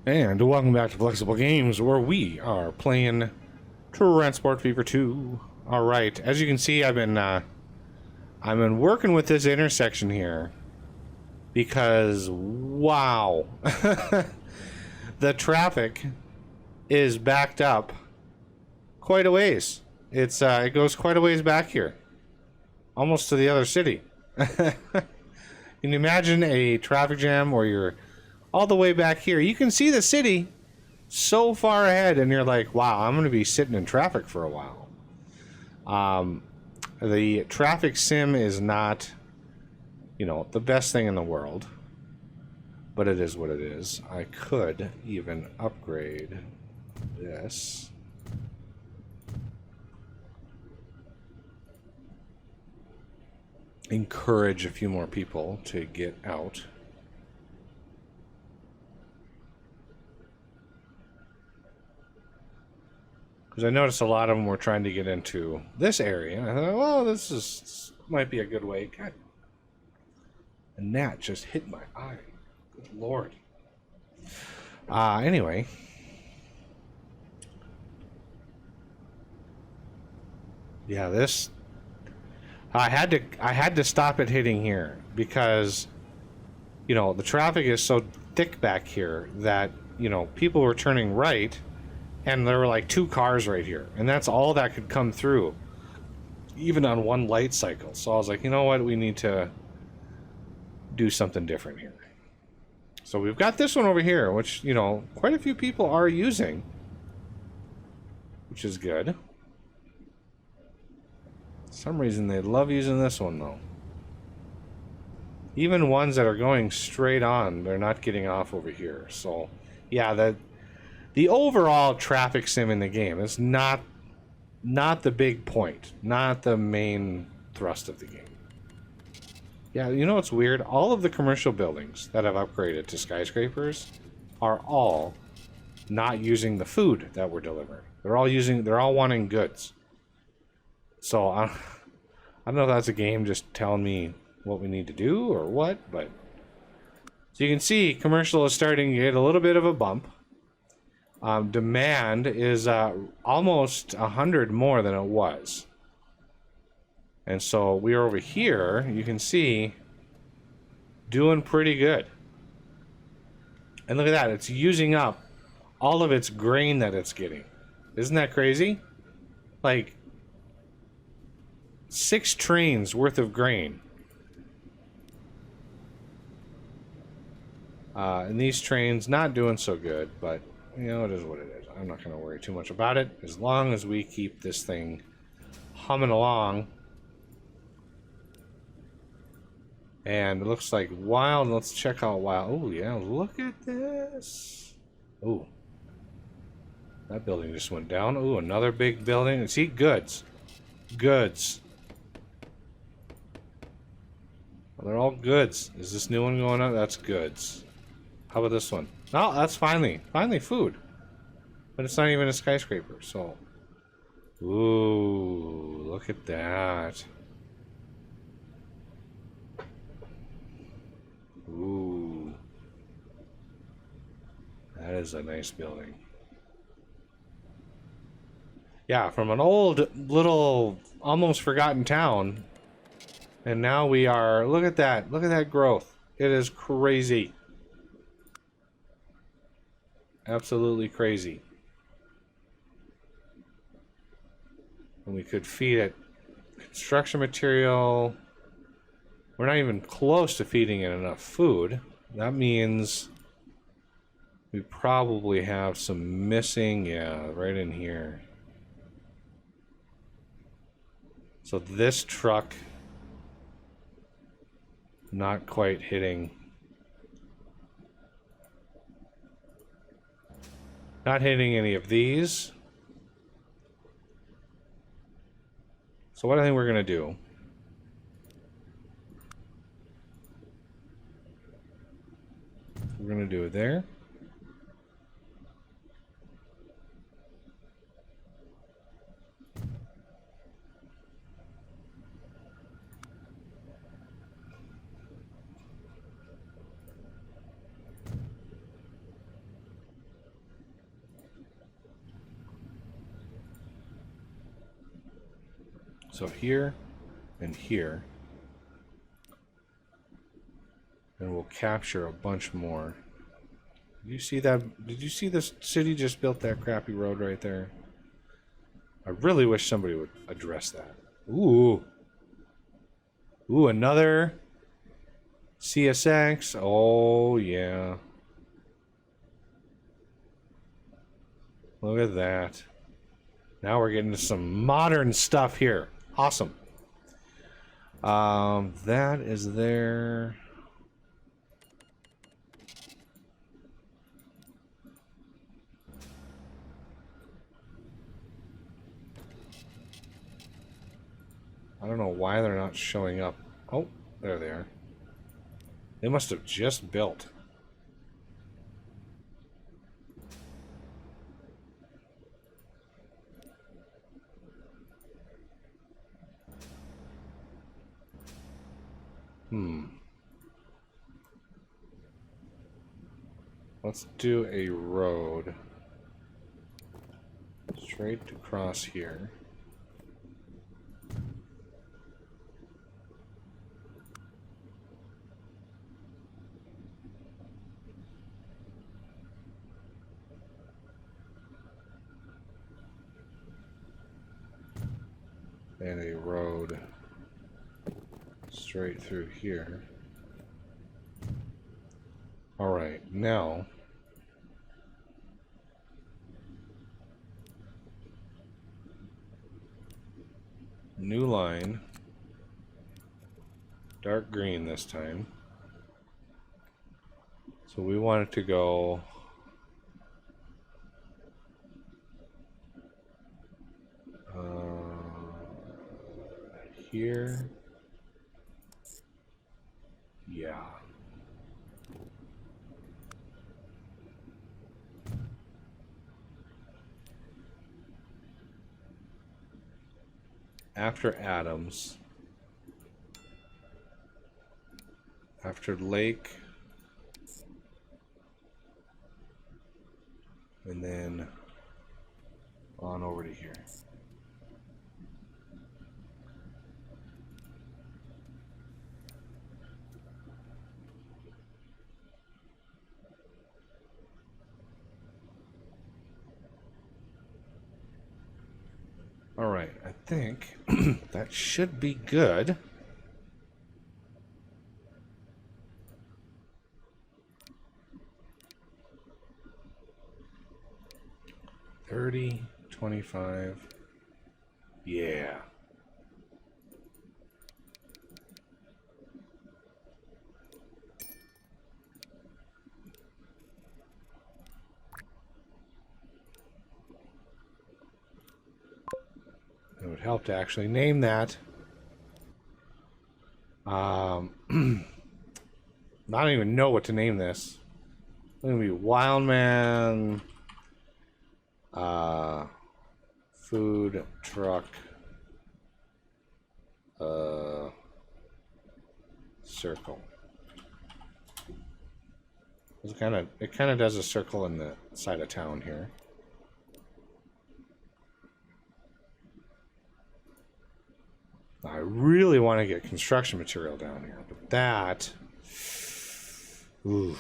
And welcome back to Flexible Games, where we are playing Transport Fever 2. Alright, as you can see, I've been working with this intersection here. Because, wow. The traffic is backed up quite a ways. It goes quite a ways back here. Almost to the other city. Can you imagine a traffic jam where you're all the way back here? You can see the city so far ahead, and you're like, wow, I'm going to be sitting in traffic for a while. The traffic sim is not, the best thing in the world, but it is what it is. I could even upgrade this. Encourage a few more people to get out. Because I noticed a lot of them were trying to get into this area. And I thought, well, this might be a good way. God. A gnat just hit my eye. Good Lord. Anyway. Yeah, this... I had to stop it hitting here because, the traffic is so thick back here that, people were turning right. And there were like two cars right here. And that's all that could come through. Even on one light cycle. So I was like, you know what? We need to do something different here. So we've got this one over here, which, quite a few people are using. Which is good. For some reason they love using this one though. Even ones that are going straight on, they're not getting off over here. So, yeah, the overall traffic sim in the game is not the big point, not the main thrust of the game. Yeah, what's weird? All of the commercial buildings that I've upgraded to skyscrapers are all not using the food that we're delivering. They're all wanting goods. So I don't know if that's a game just telling me what we need to do or what, but so you can see commercial is starting to get a little bit of a bump. Demand is almost 100 more than it was. And so we are over here, you can see, doing pretty good. And look at that, it's using up all of its grain that it's getting. Isn't that crazy? Like, 6 trains worth of grain. And these trains not doing so good, but it is what it is. I'm not going to worry too much about it. As long as we keep this thing humming along. And it looks like wild. Let's check out wild. Oh, yeah. Look at this. Oh. That building just went down. Oh, another big building. See, goods. Goods. Well, they're all goods. Is this new one going up? That's goods. How about this one? Oh, that's finally food. But it's not even a skyscraper, so. Ooh, look at that. Ooh. That is a nice building. Yeah, from an old, little, almost forgotten town. And now we are, look at that growth. It is crazy. Absolutely crazy. And we could feed it construction material. We're not even close to feeding it enough food. That means we probably have some missing, yeah, right in here. So this truck not quite hitting. Not hitting any of these. So what I think we're going to do. We're going to do it there. So here and here. And we'll capture a bunch more. Did you see that? Did you see this city just built that crappy road right there? I really wish somebody would address that. Ooh. Ooh, another CSX. Oh, yeah. Look at that. Now we're getting to some modern stuff here. Awesome. That is there. I don't know why they're not showing up. Oh, there they are. They must have just built. Let's do a road straight across here. And a road straight through here. All right, now new line, dark green this time. So we want it to go here. Yeah. After Adams. After Lake. And then on over to here. All right, I think that should be good. $30, $25. Yeah. It would help to actually name that. I don't even know what to name this. It's gonna be Wildman food truck circle. It kind of does a circle in the side of town here. I really want to get construction material down here, but that, ooh,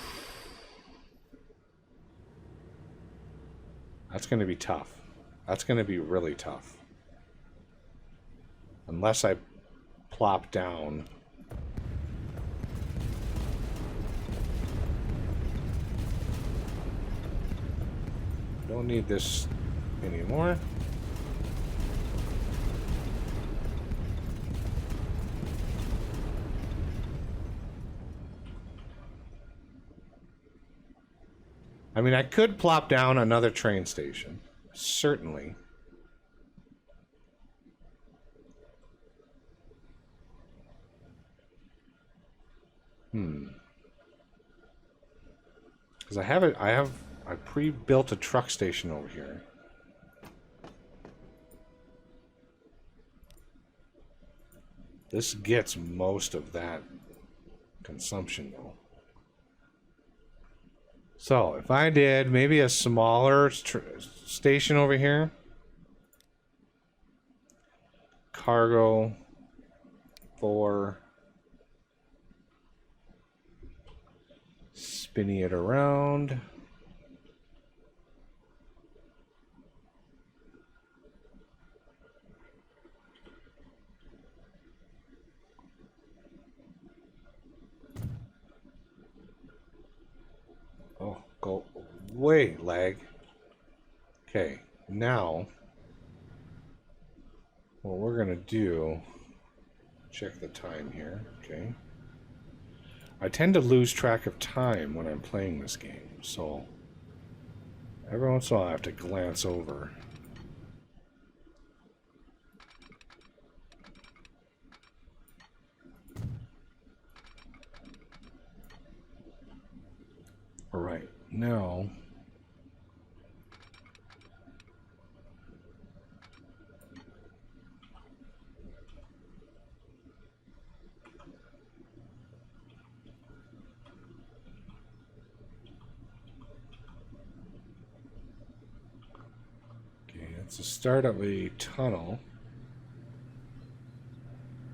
that's going to be tough. That's going to be really tough. Unless I plop down. Don't need this anymore. I mean, I could plop down another train station. Certainly. Because I pre-built a truck station over here. This gets most of that consumption, though. So, if I did maybe a smaller station over here. cargo, 4, spinning it around. Oh, go away, lag. Okay, now what we're gonna do, check the time here, okay. I tend to lose track of time when I'm playing this game, so every once in a while I have to glance over. All right, now it's the start of a tunnel.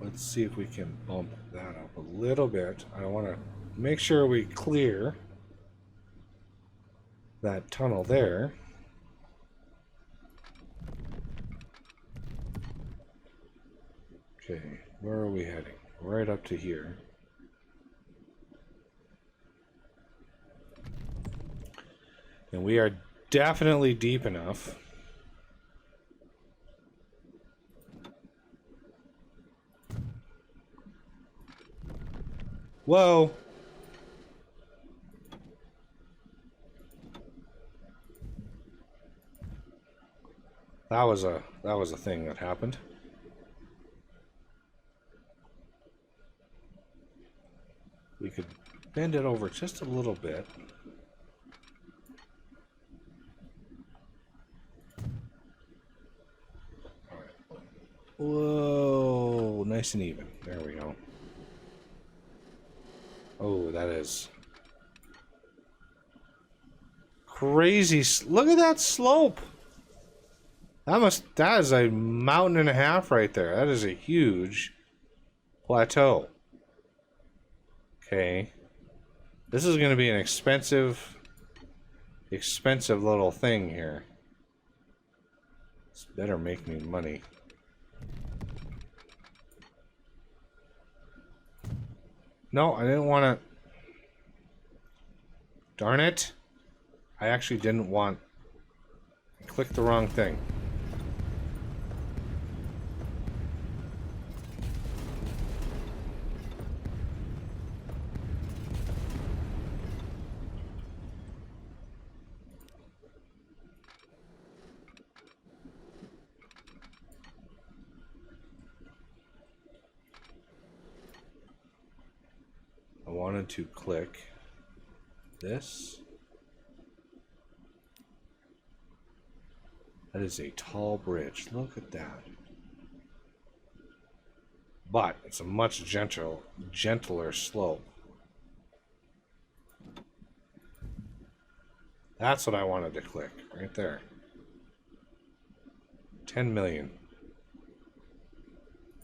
Let's see if we can bump that up a little bit. I want to make sure we clear that tunnel there. Okay, where are we heading? Right up to here. And we are definitely deep enough. Whoa! That was a thing that happened. We could bend it over just a little bit. All right. Whoa, nice and even. There we go. Oh, that is crazy. Look at that slope. That is a mountain and a half right there. That is a huge plateau. Okay. This is going to be an expensive little thing here. This better make me money. No, I didn't want to. Darn it. I actually didn't want. I clicked the wrong thing. I wanted to click this. That is a tall bridge. Look at that. But it's a much gentler slope. That's what I wanted to click, right there. 10 million.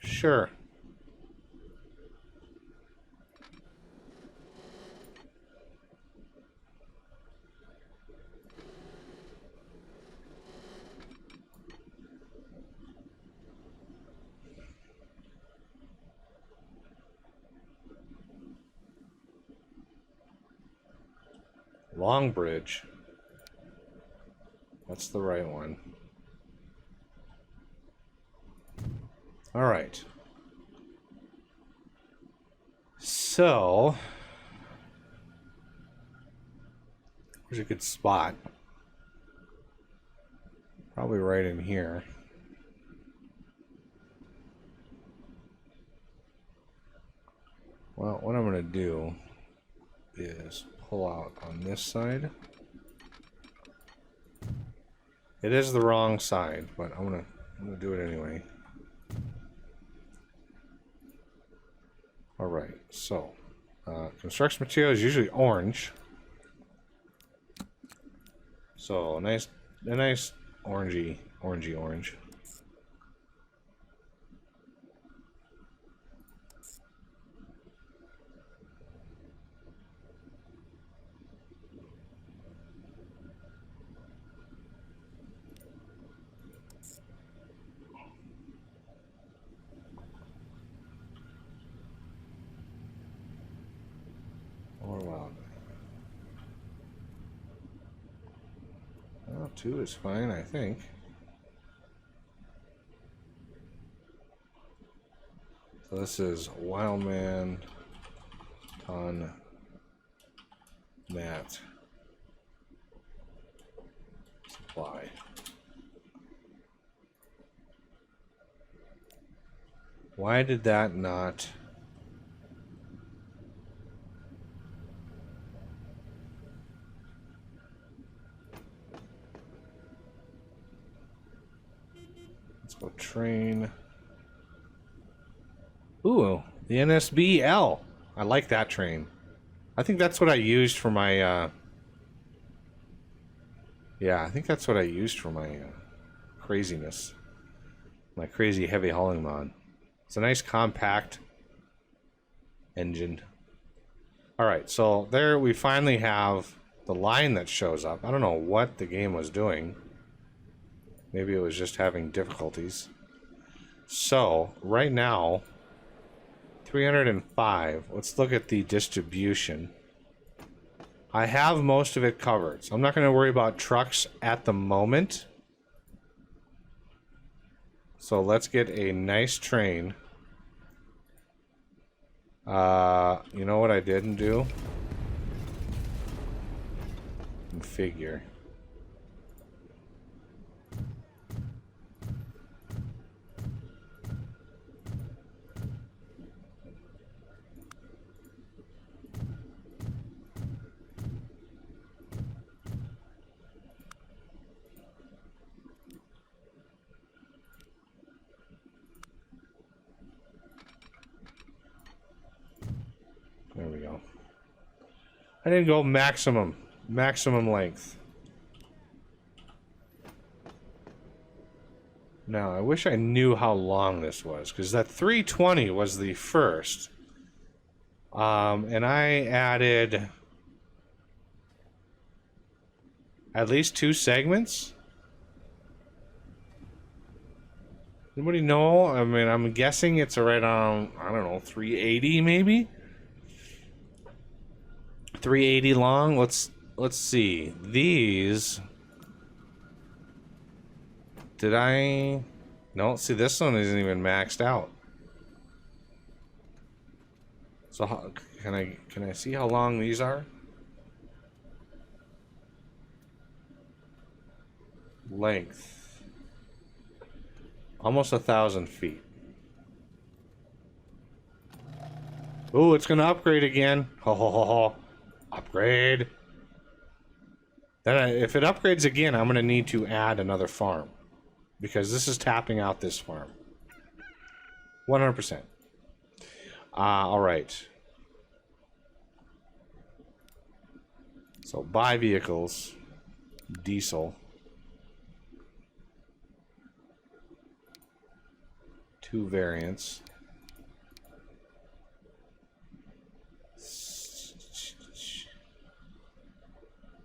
Sure. Long bridge. That's the right one. All right. So, here's a good spot. Probably right in here. Well, what I'm going to do is pull out on this side. It is the wrong side, but I'm gonna do it anyway. All right, so construction material is usually orange. So a nice orangey orange. 2 is fine, I think. So this is Wildman on Mat Supply. Why did that not... Let's go train. Ooh, the NSB-L. I like that train. I think that's what I used for my, yeah, I think that's what I used for my craziness. My crazy heavy hauling mod. It's a nice compact engine. Alright, so there we finally have the line that shows up. I don't know what the game was doing. Maybe it was just having difficulties. So, right now, 305. Let's look at the distribution. I have most of it covered, so I'm not going to worry about trucks at the moment. So let's get a nice train. You know what I didn't do? Configure. There we go. I didn't go maximum length. Now, I wish I knew how long this was, because that 320 was the first. And I added at least 2 segments. Anybody know? I mean, I'm guessing it's right on, I don't know, 380 maybe? 380 long. Let's see. These. Did I? No. See, this one isn't even maxed out. So how, can I see how long these are? Length. Almost 1,000 feet. Oh, it's gonna upgrade again. Ho ho ho ho. Upgrade. Then if it upgrades again, I'm gonna need to add another farm, because this is tapping out this farm. 100%. All right. So buy vehicles, diesel. 2 variants.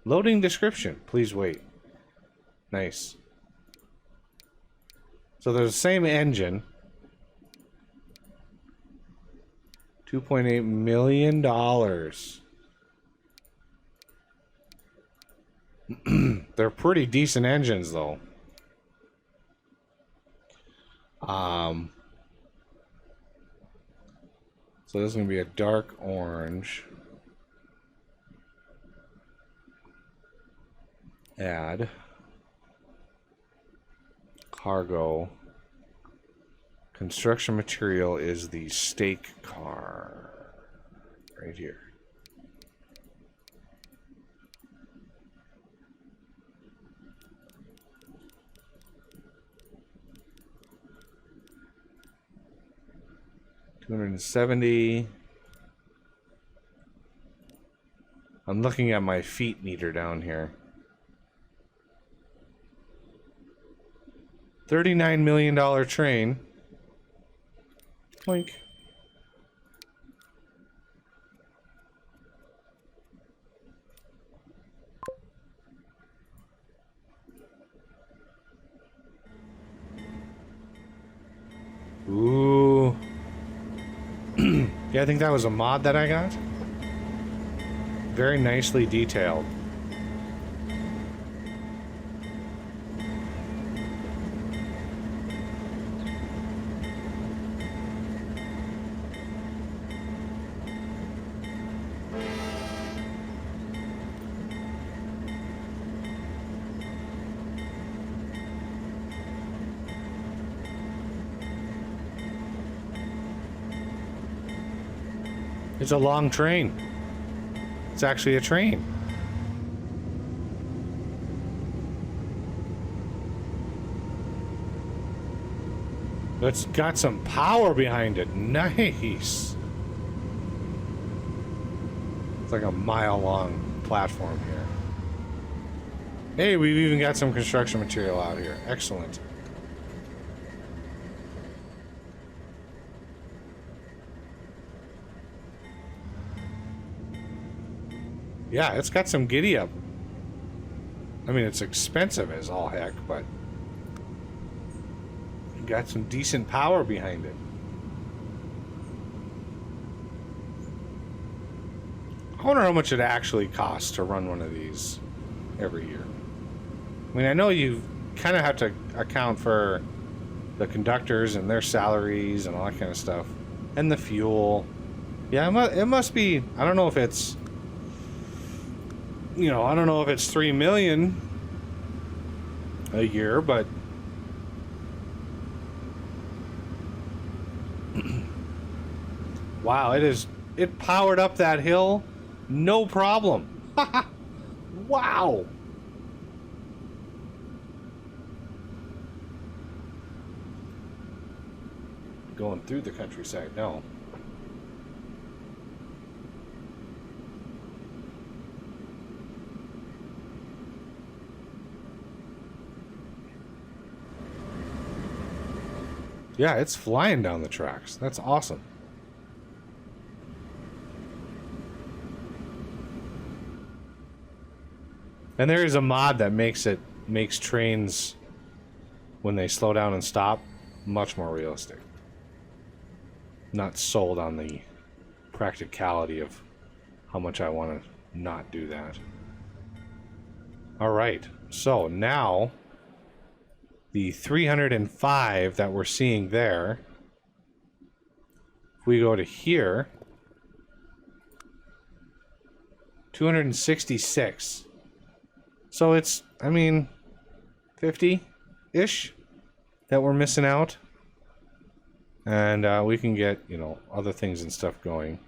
Loading description. Please wait. Nice. So there's the same engine. $2.8 million. They're pretty decent engines, though. So this is going to be a dark orange. Add. Cargo. Construction material is the stake car. Right here. $270. I'm looking at my feet meter down here. $39 million train. Boink. Ooh. Yeah, I think that was a mod that I got. Very nicely detailed. It's a long train. It's actually a train. It's got some power behind it. Nice. It's like a mile-long platform here. Hey, we've even got some construction material out here. Excellent. Yeah, it's got some giddy up. I mean, it's expensive as all heck, but it got some decent power behind it. I wonder how much it actually costs to run one of these every year. I mean, I know you kind of have to account for the conductors and their salaries and all that kind of stuff. And the fuel. Yeah, it must be, I don't know if it's, you know, I don't know if it's 3 million a year, but wow, it powered up that hill, no problem. Wow. Going through the countryside now. Yeah, it's flying down the tracks. That's awesome. And there is a mod that makes trains, when they slow down and stop, much more realistic. Not sold on the practicality of how much I want to not do that. Alright, so now the 305 that we're seeing there, if we go to here, 266. So it's, I mean, 50-ish that we're missing out. And we can get, you know, other things and stuff going.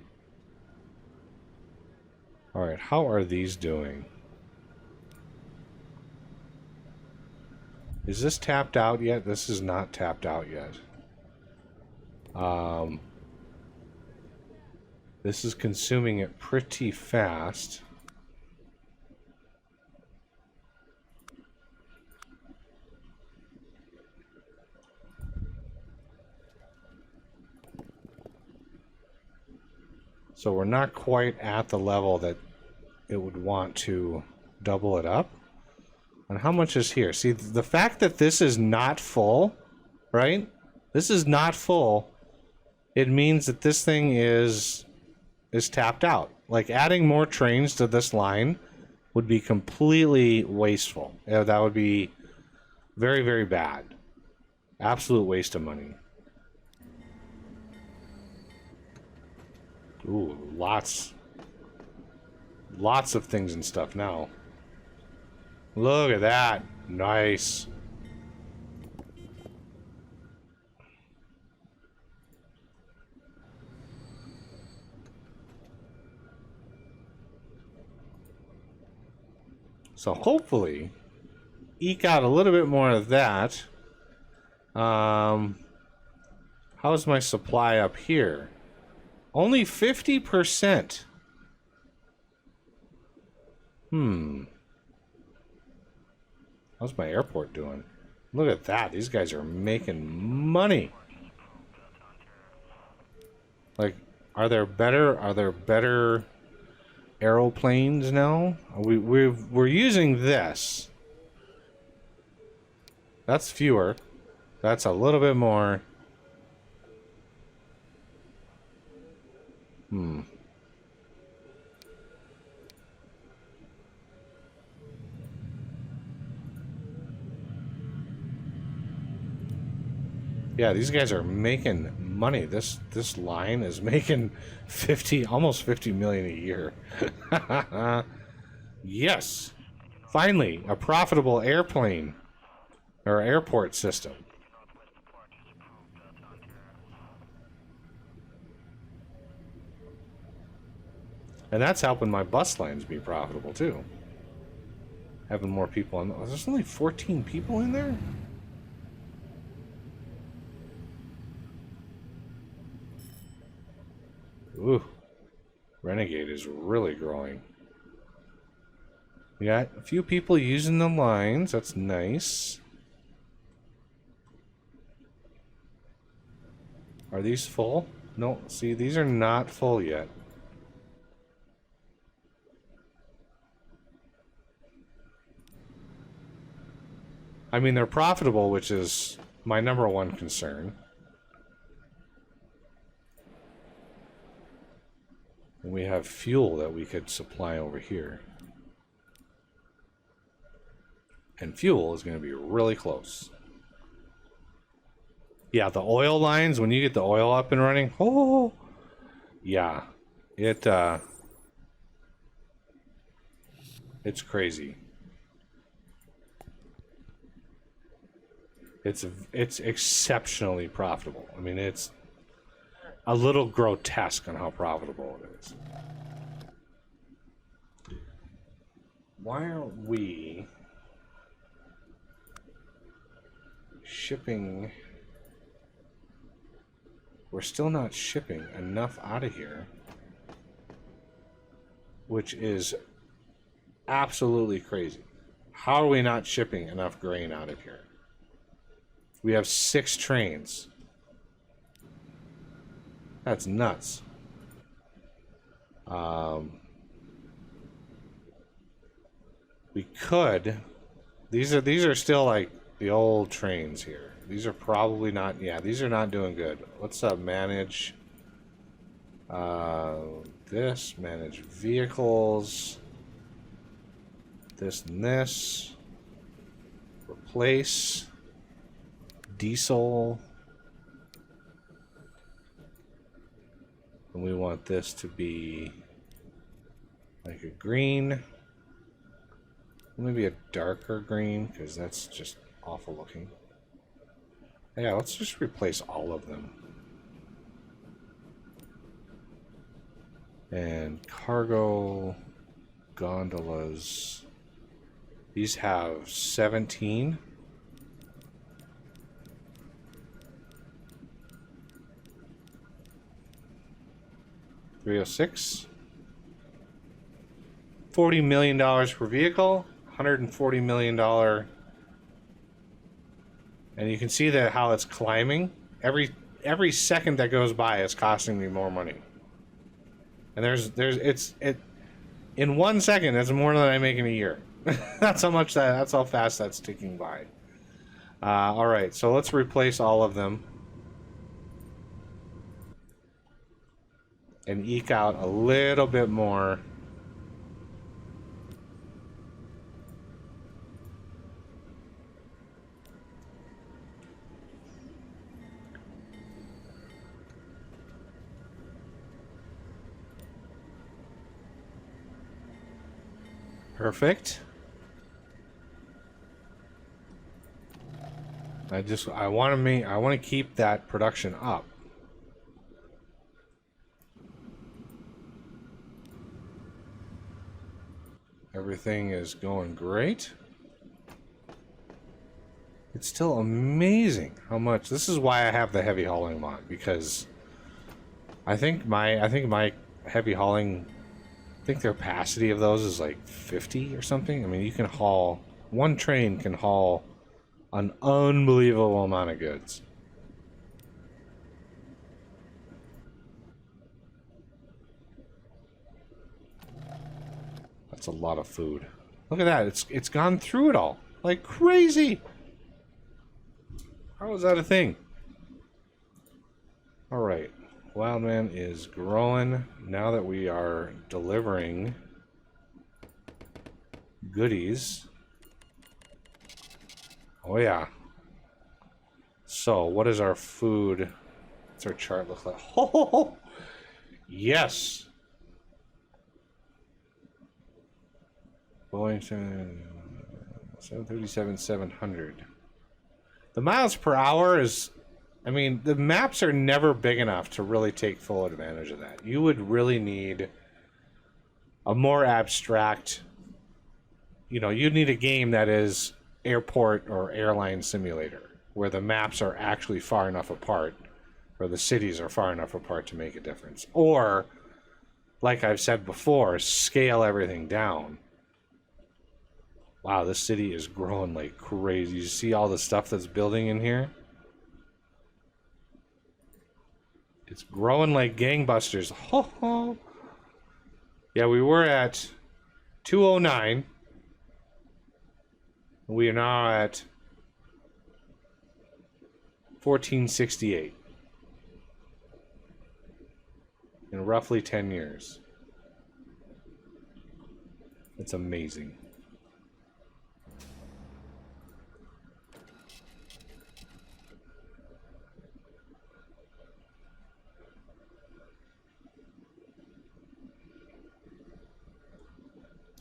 Alright, how are these doing? Is this tapped out yet? This is not tapped out yet. This is consuming it pretty fast. So we're not quite at the level that it would want to double it up. And how much is here? See, the fact that this is not full, right? This is not full. It means that this thing is tapped out. Like, adding more trains to this line would be completely wasteful. That would be very, very bad. Absolute waste of money. Ooh, lots of things and stuff now. Look at that. Nice. So hopefully eke out a little bit more of that. How's my supply up here? Only 50%. How's my airport doing? Look at that. These guys are making money. Like, are there better aeroplanes now? We're using this. That's fewer. That's a little bit more. Yeah, these guys are making money. This line is making almost 50 million a year. Yes. Finally, a profitable airplane or airport system. And that's helping my bus lanes be profitable too. Having more people on. There's only 14 people in there? Ooh. Renegade is really growing. We got a few people using the lines. That's nice. Are these full? No, see, these are not full yet. I mean, they're profitable, which is my number one concern. And we have fuel that we could supply over here. And fuel is going to be really close. Yeah, the oil lines, when you get the oil up and running, oh, yeah, it's crazy. It's exceptionally profitable. I mean, it's a little grotesque on how profitable it is. Why aren't we shipping? We're still not shipping enough out of here, which is absolutely crazy. How are we not shipping enough grain out of here? We have 6 trains. That's nuts. We could. These are still like the old trains here. These are probably not. Yeah, these are not doing good. Let's manage this. Manage vehicles. This and this. Replace. Diesel. And we want this to be like a green. Maybe a darker green, because that's just awful looking. Yeah, let's just replace all of them. And cargo gondolas. These have 17. 306. $40 million per vehicle. $140 million. And you can see that how it's climbing. Every second that goes by is costing me more money. And in 1 second, that's more than I make in a year. That's how fast that's ticking by. All right, so let's replace all of them. And eke out a little bit more. Perfect. I want to keep that production up. Everything is going great. It's still amazing how much. This is why I have the heavy hauling mod, because I think my heavy hauling, I think the capacity of those is like 50 or something. I mean, you can haul, one train can haul an unbelievable amount of goods. That's a lot of food. Look at that. It's gone through it all like crazy. How is that a thing? All right. Wildman is growing now that we are delivering goodies. Oh yeah. So what is our food? What's our chart look like? Oh yes. Going to 737, 700. The miles per hour is, I mean, the maps are never big enough to really take full advantage of that. You would really need a more abstract, you know, you need a game that is airport or airline simulator, where the maps are actually far enough apart, or the cities are far enough apart to make a difference. Or, like I've said before, scale everything down. Wow, this city is growing like crazy. You see all the stuff that's building in here? It's growing like gangbusters. Ho ho! Yeah, we were at 209. We are now at 1468. In roughly 10 years. It's amazing.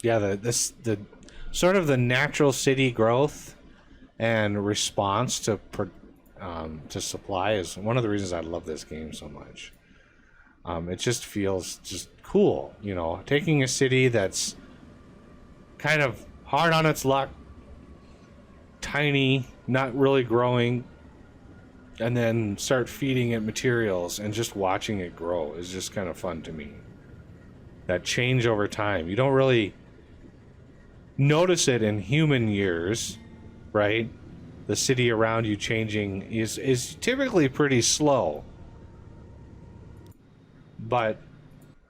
Yeah, the sort of the natural city growth and response to supply is one of the reasons I love this game so much. It just feels just cool, you know, taking a city that's kind of hard on its luck, tiny, not really growing, and then start feeding it materials and just watching it grow is just kind of fun to me. That change over time. You don't really notice it in human years, right? The city around you changing is typically pretty slow. But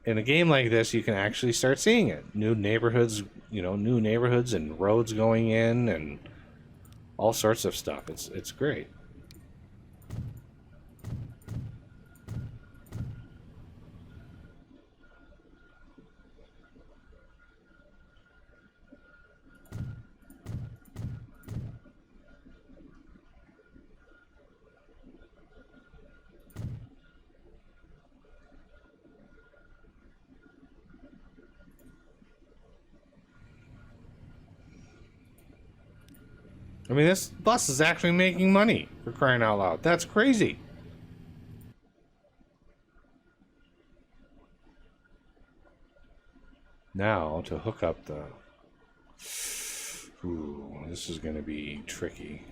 in a game like this, you can actually start seeing it. New neighborhoods, you know, new neighborhoods and roads going in and all sorts of stuff. It's great. I mean, this bus is actually making money, for crying out loud. That's crazy. Now, to hook up the... Ooh, this is going to be tricky.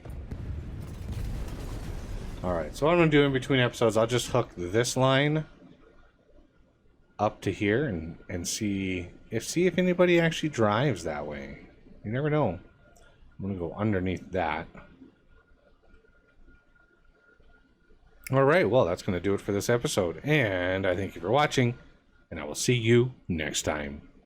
Alright, so what I'm going to do in between episodes, I'll just hook this line up to here and see if anybody actually drives that way. You never know. I'm going to go underneath that. Alright, well, that's going to do it for this episode. And I thank you for watching, and I will see you next time.